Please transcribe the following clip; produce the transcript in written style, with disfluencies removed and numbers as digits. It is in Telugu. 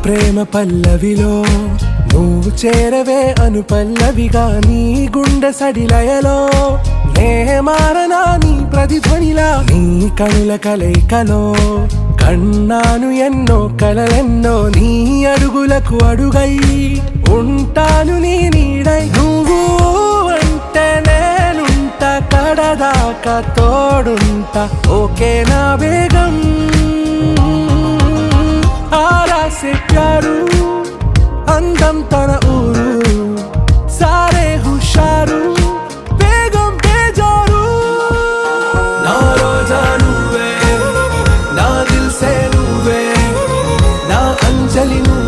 ప్రేమ పల్లవిలో నువ్వు చేరవే అను పల్లవిగా నీ గుండె సడిలయలో నే మారనా నీ ప్రతిధ్వనిలా నీ కనుల కలయికలో కన్నాను ఎన్నో కలలెన్నో నీ అడుగులకు అడుగై ఉంటాను నీ నీడై నువ్వు అంటే నేనుంట కడదాకా తోడుంటా ఓకే నా బేగం आरा से प्यारू अंदम तन ऊरू सारे हुशारू बेगम बेजारू ना रोजा नुवे ना दिल से नुवे ना अंजलि नुवे